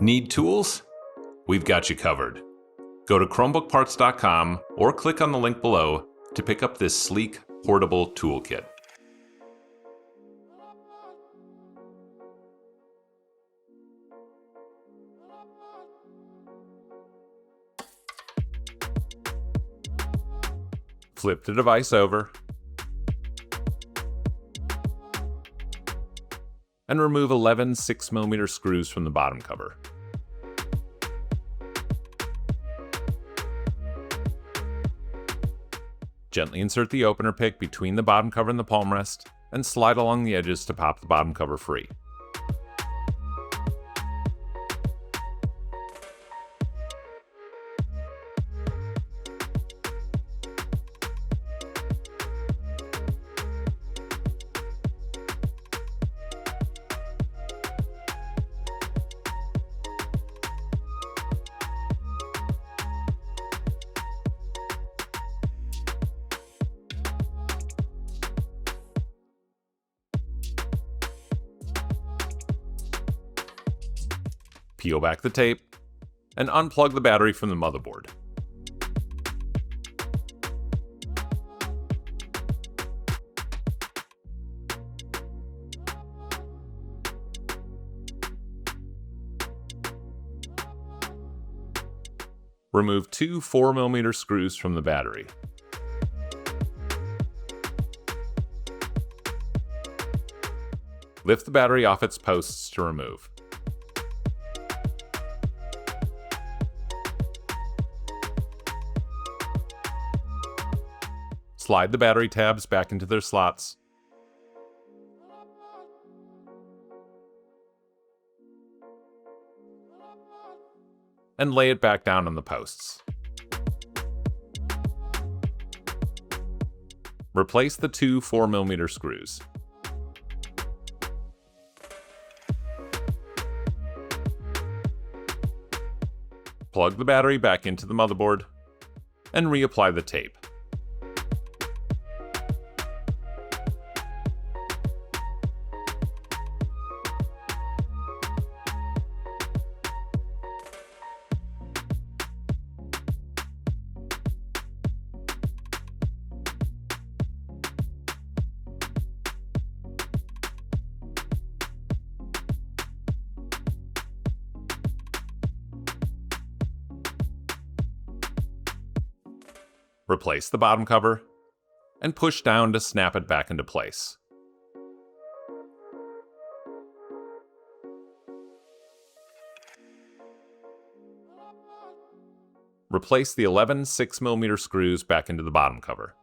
Need tools? We've got you covered. Go to ChromebookParts.com or click on the link below to pick up this sleek, portable toolkit. Flip the device over and remove 11 6mm screws from the bottom cover. Gently insert the opener pick between the bottom cover and the palm rest and slide along the edges to pop the bottom cover free. Peel back the tape, and unplug the battery from the motherboard. Remove two 4mm screws from the battery. Lift the battery off its posts to remove. Slide the battery tabs back into their slots. And lay it back down on the posts. Replace the two 4mm screws. Plug the battery back into the motherboard and reapply the tape. Replace the bottom cover, and push down to snap it back into place. Replace the 11 6mm screws back into the bottom cover.